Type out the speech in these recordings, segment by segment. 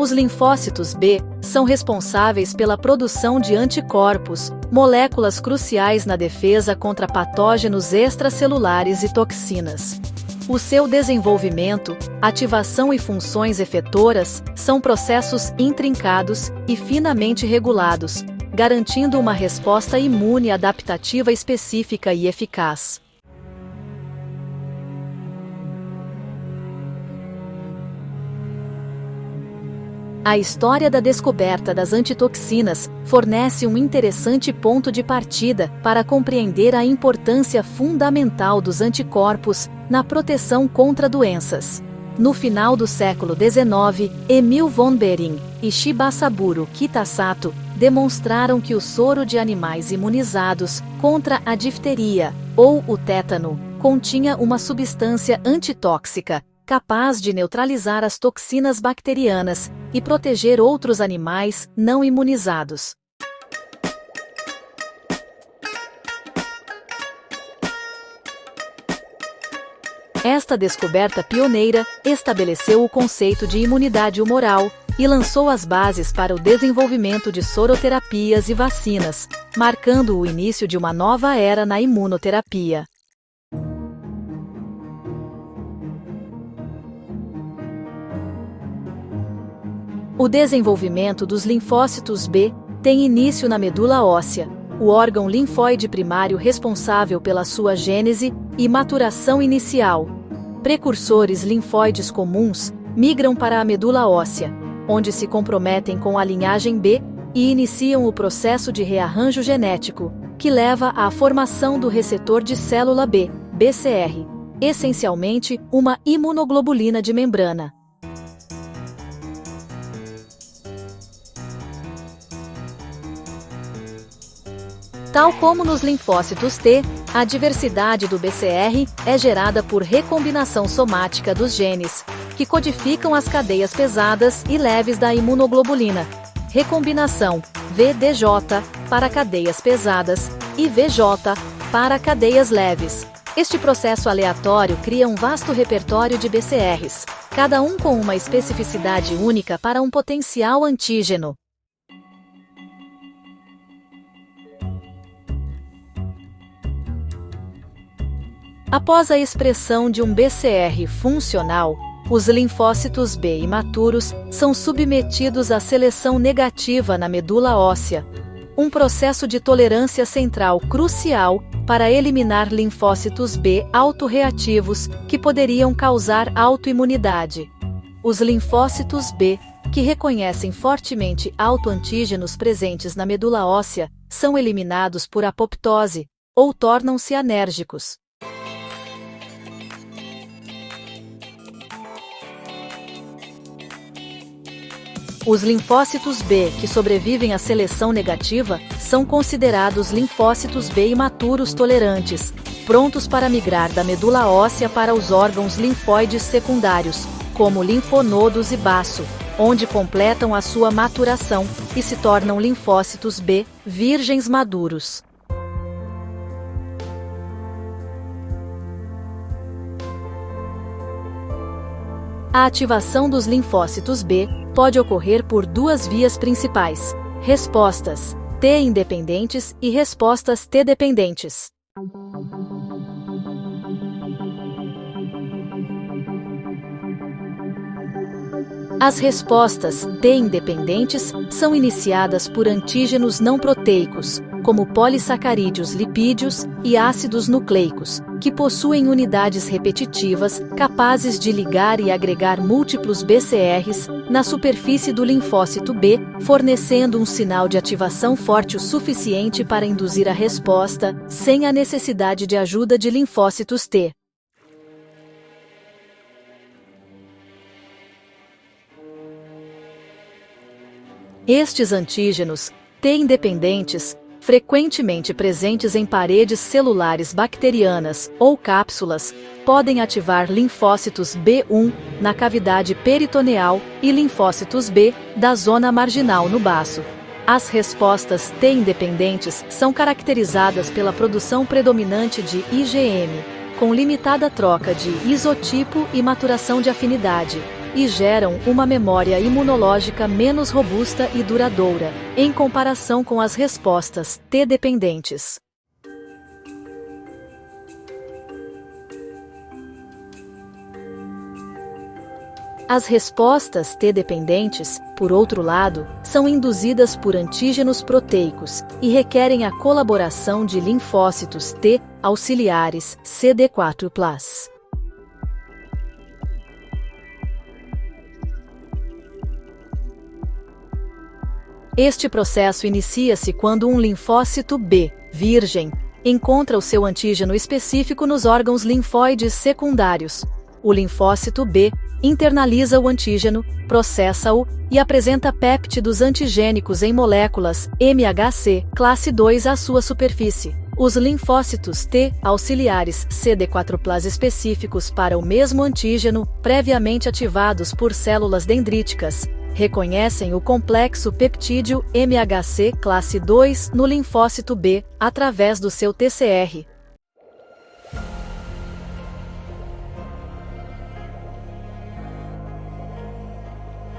Os linfócitos B são responsáveis pela produção de anticorpos, moléculas cruciais na defesa contra patógenos extracelulares e toxinas. O seu desenvolvimento, ativação e funções efetoras são processos intrincados e finamente regulados, garantindo uma resposta imune adaptativa específica e eficaz. A história da descoberta das antitoxinas fornece um interessante ponto de partida para compreender a importância fundamental dos anticorpos na proteção contra doenças. No final do século XIX, Emil von Behring e Shibasaburo Kitasato demonstraram que o soro de animais imunizados contra a difteria, ou o tétano, continha uma substância antitóxica, capaz de neutralizar as toxinas bacterianas e proteger outros animais não imunizados. Esta descoberta pioneira estabeleceu o conceito de imunidade humoral e lançou as bases para o desenvolvimento de soroterapias e vacinas, marcando o início de uma nova era na imunoterapia. O desenvolvimento dos linfócitos B tem início na medula óssea, o órgão linfóide primário responsável pela sua gênese e maturação inicial. Precursores linfóides comuns migram para a medula óssea, onde se comprometem com a linhagem B e iniciam o processo de rearranjo genético, que leva à formação do receptor de célula B, BCR, essencialmente uma imunoglobulina de membrana. Tal como nos linfócitos T, a diversidade do BCR é gerada por recombinação somática dos genes, que codificam as cadeias pesadas e leves da imunoglobulina. Recombinação VDJ para cadeias pesadas e VJ para cadeias leves. Este processo aleatório cria um vasto repertório de BCRs, cada um com uma especificidade única para um potencial antígeno. Após a expressão de um BCR funcional, os linfócitos B imaturos são submetidos à seleção negativa na medula óssea, um processo de tolerância central crucial para eliminar linfócitos B autorreativos que poderiam causar autoimunidade. Os linfócitos B, que reconhecem fortemente autoantígenos presentes na medula óssea, são eliminados por apoptose, ou tornam-se anérgicos. Os linfócitos B que sobrevivem à seleção negativa são considerados linfócitos B imaturos tolerantes, prontos para migrar da medula óssea para os órgãos linfóides secundários, como linfonodos e baço, onde completam a sua maturação e se tornam linfócitos B virgens maduros. A ativação dos linfócitos B pode ocorrer por duas vias principais: respostas T independentes e respostas T dependentes. As respostas T independentes são iniciadas por antígenos não proteicos, como polissacarídeos lipídios e ácidos nucleicos, que possuem unidades repetitivas capazes de ligar e agregar múltiplos BCRs na superfície do linfócito B, fornecendo um sinal de ativação forte o suficiente para induzir a resposta, sem a necessidade de ajuda de linfócitos T. Estes antígenos, T independentes, frequentemente presentes em paredes celulares bacterianas ou cápsulas, podem ativar linfócitos B1 na cavidade peritoneal e linfócitos B da zona marginal no baço. As respostas T independentes são caracterizadas pela produção predominante de IgM, com limitada troca de isotipo e maturação de afinidade, e geram uma memória imunológica menos robusta e duradoura, em comparação com as respostas T-dependentes. As respostas T-dependentes, por outro lado, são induzidas por antígenos proteicos e requerem a colaboração de linfócitos T auxiliares CD4+. Este processo inicia-se quando um linfócito B, virgem, encontra o seu antígeno específico nos órgãos linfóides secundários. O linfócito B internaliza o antígeno, processa-o e apresenta péptidos antigênicos em moléculas MHC, classe 2 à sua superfície. Os linfócitos T auxiliares CD4+ específicos para o mesmo antígeno, previamente ativados por células dendríticas, reconhecem o complexo peptídeo MHC classe 2 no linfócito B através do seu TCR.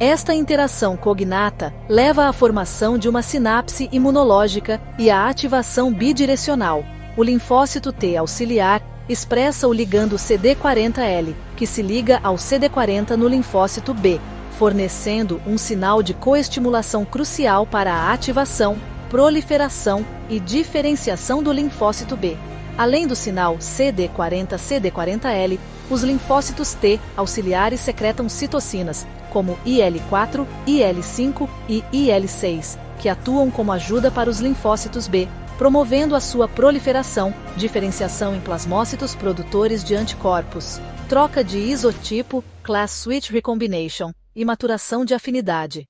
Esta interação cognata leva à formação de uma sinapse imunológica e à ativação bidirecional. O linfócito T auxiliar expressa o ligando CD40L, que se liga ao CD40 no linfócito B, fornecendo um sinal de coestimulação crucial para a ativação, proliferação e diferenciação do linfócito B. Além do sinal CD40-CD40L, os linfócitos T auxiliares secretam citocinas, como IL-4, IL-5 e IL-6, que atuam como ajuda para os linfócitos B, promovendo a sua proliferação, diferenciação em plasmócitos produtores de anticorpos, troca de isotipo, class switch recombination, e maturação de afinidade.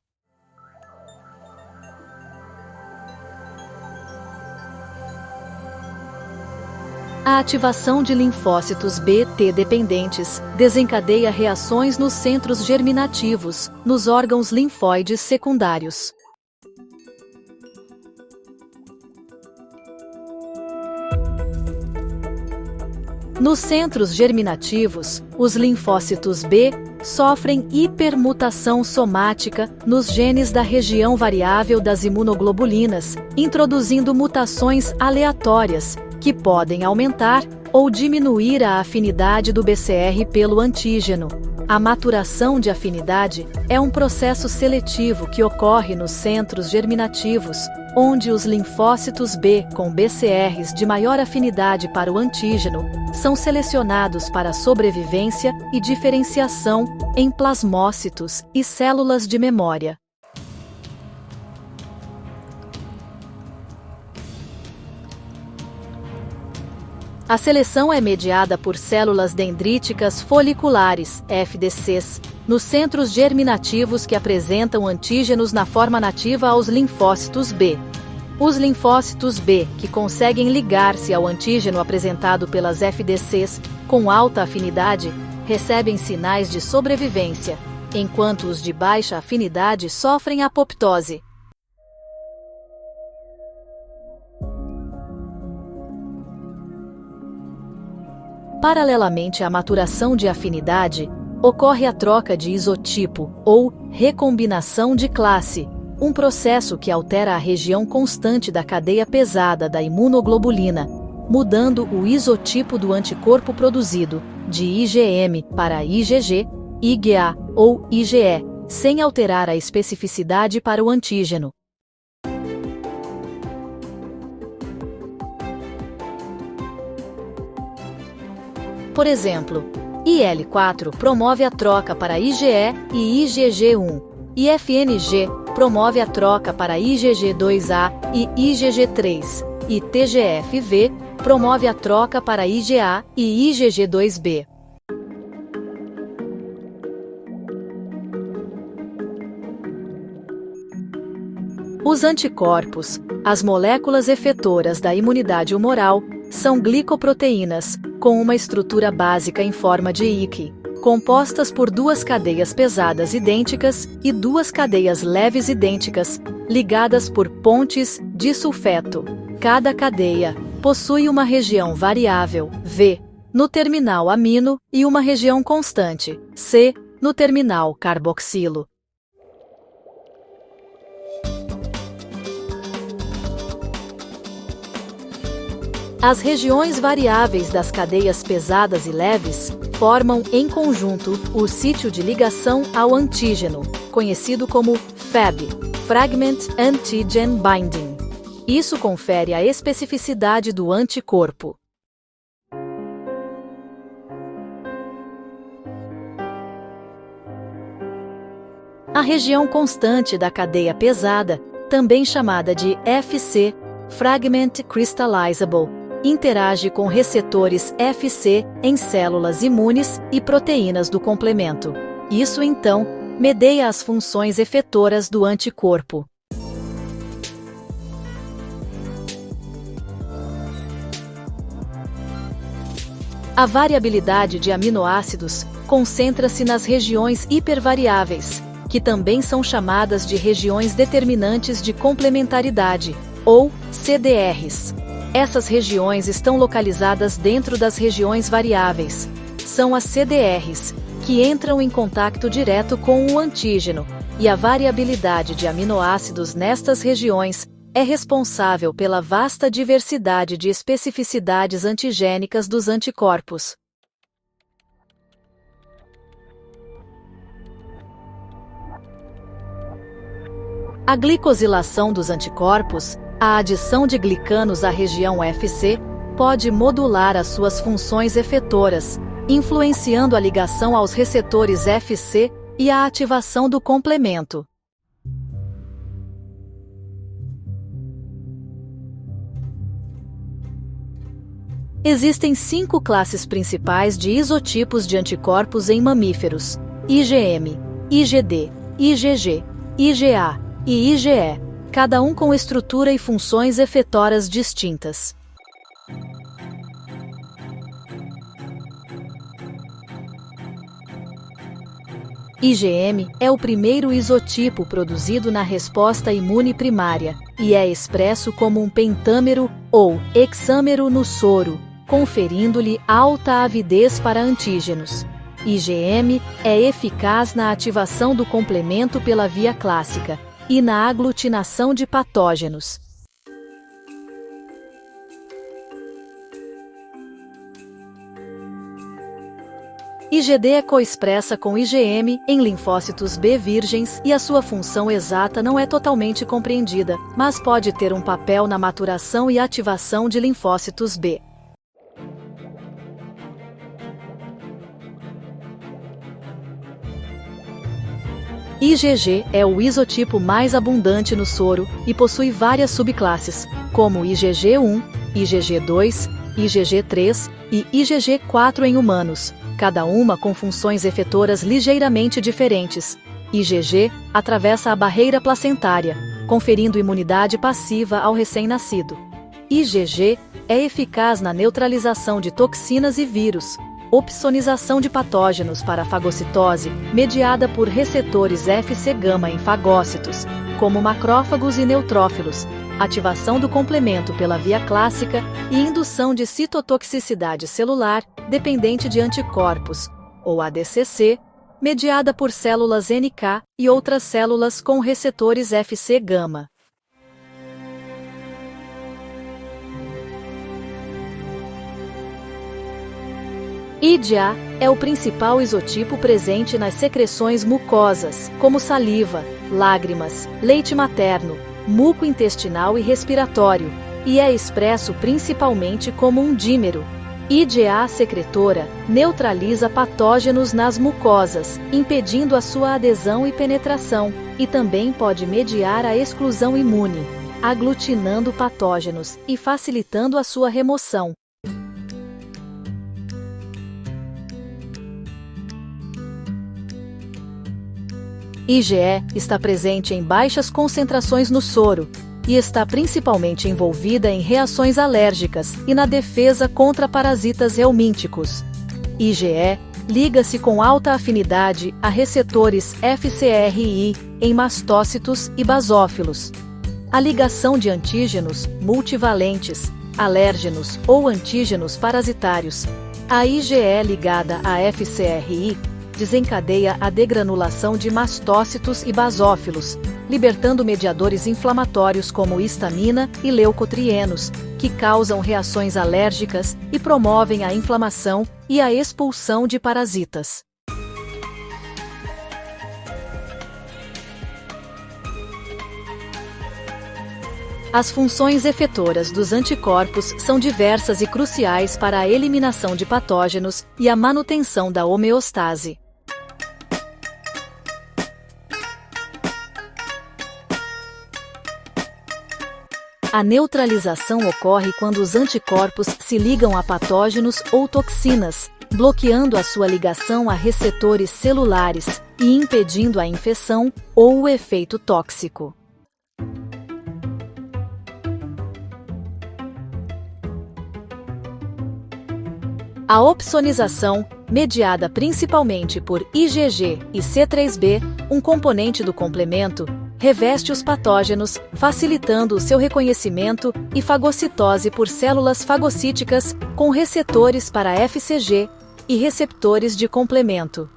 A ativação de linfócitos B T-dependentes desencadeia reações nos centros germinativos, nos órgãos linfóides secundários. Nos centros germinativos, os linfócitos B sofrem hipermutação somática nos genes da região variável das imunoglobulinas, introduzindo mutações aleatórias, que podem aumentar ou diminuir a afinidade do BCR pelo antígeno. A maturação de afinidade é um processo seletivo que ocorre nos centros germinativos, onde os linfócitos B com BCRs de maior afinidade para o antígeno são selecionados para sobrevivência e diferenciação em plasmócitos e células de memória. A seleção é mediada por células dendríticas foliculares, FDCs, nos centros germinativos que apresentam antígenos na forma nativa aos linfócitos B. Os linfócitos B, que conseguem ligar-se ao antígeno apresentado pelas FDCs com alta afinidade, recebem sinais de sobrevivência, enquanto os de baixa afinidade sofrem apoptose. Paralelamente à maturação de afinidade, ocorre a troca de isotipo, ou recombinação de classe, um processo que altera a região constante da cadeia pesada da imunoglobulina, mudando o isotipo do anticorpo produzido, de IgM para IgG, IgA ou IgE, sem alterar a especificidade para o antígeno. Por exemplo, IL-4 promove a troca para IgE e IgG1, e FNG promove a troca para IgG2A e IgG3, e TGF-V promove a troca para IgA e IgG2B. Os anticorpos, as moléculas efetoras da imunidade humoral, são glicoproteínas, com uma estrutura básica em forma de IC, compostas por duas cadeias pesadas idênticas e duas cadeias leves idênticas, ligadas por pontes disulfeto. Cada cadeia possui uma região variável, V, no terminal amino e uma região constante, C, no terminal carboxilo. As regiões variáveis das cadeias pesadas e leves formam, em conjunto, o sítio de ligação ao antígeno, conhecido como Fab, Fragment Antigen Binding. Isso confere a especificidade do anticorpo. A região constante da cadeia pesada, também chamada de FC, Fragment Crystallizable, interage com receptores FC em células imunes e proteínas do complemento. Isso, então, medeia as funções efetoras do anticorpo. A variabilidade de aminoácidos concentra-se nas regiões hipervariáveis, que também são chamadas de regiões determinantes de complementaridade, ou CDRs. Essas regiões estão localizadas dentro das regiões variáveis. São as CDRs, que entram em contato direto com o antígeno, e a variabilidade de aminoácidos nestas regiões é responsável pela vasta diversidade de especificidades antigênicas dos anticorpos. A glicosilação dos anticorpos, a adição de glicanos à região FC, pode modular as suas funções efetoras, influenciando a ligação aos receptores FC e a ativação do complemento. Existem 5 classes principais de isotipos de anticorpos em mamíferos: IgM, IgD, IgG, IgA e IgE, cada um com estrutura e funções efetoras distintas. IgM é o primeiro isotipo produzido na resposta imune primária, e é expresso como um pentâmero ou hexâmero no soro, conferindo-lhe alta avidez para antígenos. IgM é eficaz na ativação do complemento pela via clássica e na aglutinação de patógenos. IgD é coexpressa com IgM em linfócitos B virgens e a sua função exata não é totalmente compreendida, mas pode ter um papel na maturação e ativação de linfócitos B. IgG é o isotipo mais abundante no soro e possui várias subclasses, como IgG1, IgG2, IgG3 e IgG4 em humanos, cada uma com funções efetoras ligeiramente diferentes. IgG atravessa a barreira placentária, conferindo imunidade passiva ao recém-nascido. IgG é eficaz na neutralização de toxinas e vírus, opsonização de patógenos para a fagocitose, mediada por receptores Fc-gama em fagócitos, como macrófagos e neutrófilos, ativação do complemento pela via clássica e indução de citotoxicidade celular dependente de anticorpos, ou ADCC, mediada por células NK e outras células com receptores Fc-gama. IgA é o principal isotipo presente nas secreções mucosas, como saliva, lágrimas, leite materno, muco intestinal e respiratório, e é expresso principalmente como um dímero. IgA secretora neutraliza patógenos nas mucosas, impedindo a sua adesão e penetração, e também pode mediar a exclusão imune, aglutinando patógenos e facilitando a sua remoção. IgE está presente em baixas concentrações no soro e está principalmente envolvida em reações alérgicas e na defesa contra parasitas helmínticos. IgE liga-se com alta afinidade a receptores FcRI em mastócitos e basófilos. A ligação de antígenos multivalentes, alérgenos ou antígenos parasitários, a IgE ligada a FcRI, desencadeia a degranulação de mastócitos e basófilos, libertando mediadores inflamatórios como histamina e leucotrienos, que causam reações alérgicas e promovem a inflamação e a expulsão de parasitas. As funções efetoras dos anticorpos são diversas e cruciais para a eliminação de patógenos e a manutenção da homeostase. A neutralização ocorre quando os anticorpos se ligam a patógenos ou toxinas, bloqueando a sua ligação a receptores celulares e impedindo a infecção ou o efeito tóxico. A opsonização, mediada principalmente por IgG e C3b, um componente do complemento, reveste os patógenos, facilitando o seu reconhecimento e fagocitose por células fagocíticas com receptores para FCG e receptores de complemento.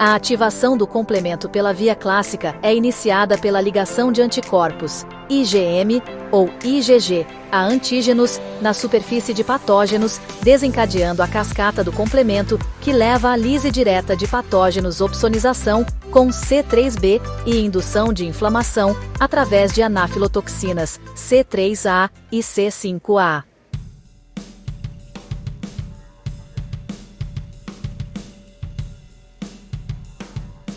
A ativação do complemento pela via clássica é iniciada pela ligação de anticorpos, IgM ou IgG, a antígenos, na superfície de patógenos, desencadeando a cascata do complemento, que leva à lise direta de patógenos opsonização com C3b e indução de inflamação através de anafilotoxinas C3a e C5a.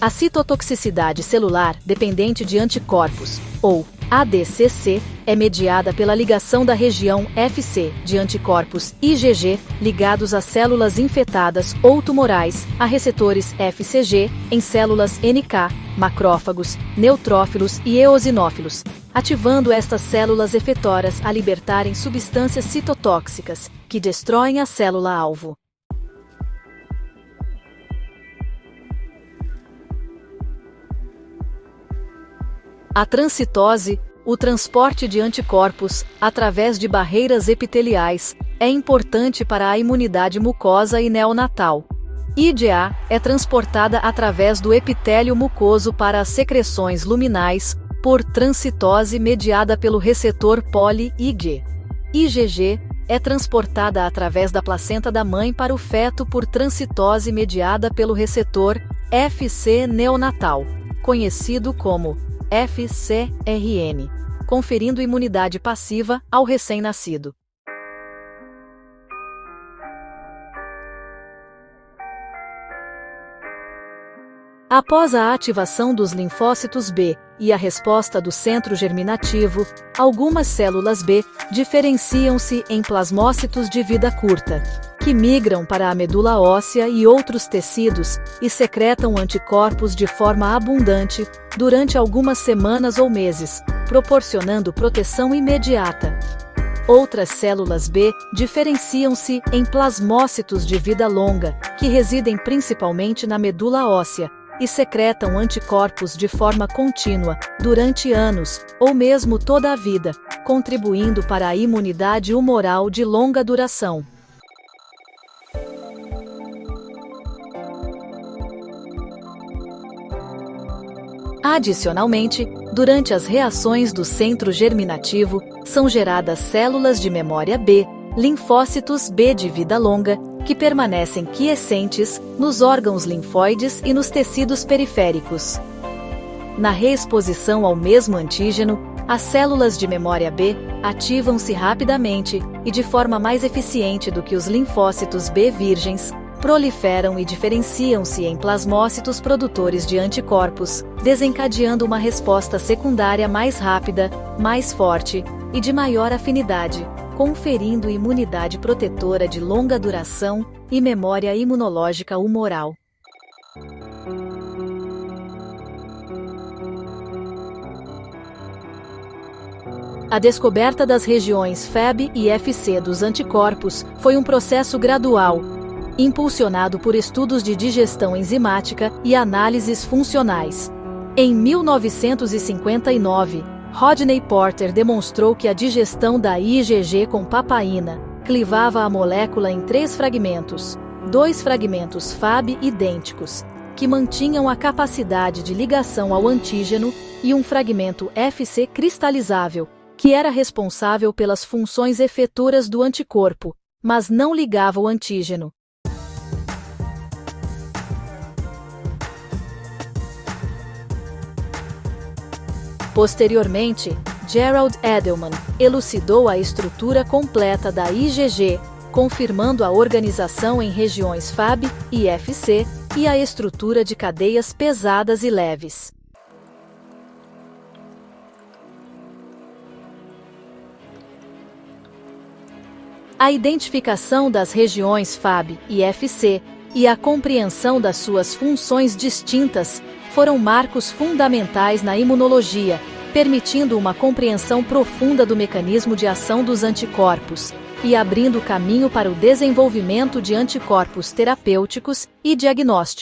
A citotoxicidade celular dependente de anticorpos, ou ADCC, é mediada pela ligação da região FC de anticorpos IgG ligados a células infectadas ou tumorais a receptores FCG em células NK, macrófagos, neutrófilos e eosinófilos, ativando estas células efetoras a libertarem substâncias citotóxicas que destroem a célula-alvo. A transcitose, o transporte de anticorpos através de barreiras epiteliais, é importante para a imunidade mucosa e neonatal. IgA é transportada através do epitélio mucoso para as secreções luminais por transcitose mediada pelo receptor poli-Ig. IgG é transportada através da placenta da mãe para o feto por transcitose mediada pelo receptor Fc neonatal, conhecido como FcRn, conferindo imunidade passiva ao recém-nascido. Após a ativação dos linfócitos B e a resposta do centro germinativo, algumas células B diferenciam-se em plasmócitos de vida curta, que migram para a medula óssea e outros tecidos e secretam anticorpos de forma abundante durante algumas semanas ou meses, proporcionando proteção imediata. Outras células B diferenciam-se em plasmócitos de vida longa, que residem principalmente na medula óssea, e secretam anticorpos de forma contínua, durante anos, ou mesmo toda a vida, contribuindo para a imunidade humoral de longa duração. Adicionalmente, durante as reações do centro germinativo, são geradas células de memória B, linfócitos B de vida longa, que permanecem quiescentes nos órgãos linfóides e nos tecidos periféricos. Na reexposição ao mesmo antígeno, as células de memória B ativam-se rapidamente e de forma mais eficiente do que os linfócitos B virgens, proliferam e diferenciam-se em plasmócitos produtores de anticorpos, desencadeando uma resposta secundária mais rápida, mais forte e de maior afinidade, conferindo imunidade protetora de longa duração e memória imunológica humoral. A descoberta das regiões Fab e Fc dos anticorpos foi um processo gradual, impulsionado por estudos de digestão enzimática e análises funcionais. Em 1959, Rodney Porter demonstrou que a digestão da IgG com papaína clivava a molécula em 3 fragmentos, 2 fragmentos Fab idênticos, que mantinham a capacidade de ligação ao antígeno, e um fragmento Fc cristalizável, que era responsável pelas funções efetoras do anticorpo, mas não ligava o antígeno. Posteriormente, Gerald Edelman elucidou a estrutura completa da IgG, confirmando a organização em regiões Fab e Fc e a estrutura de cadeias pesadas e leves. A identificação das regiões Fab e Fc e a compreensão das suas funções distintas foram marcos fundamentais na imunologia, permitindo uma compreensão profunda do mecanismo de ação dos anticorpos e abrindo caminho para o desenvolvimento de anticorpos terapêuticos e diagnósticos.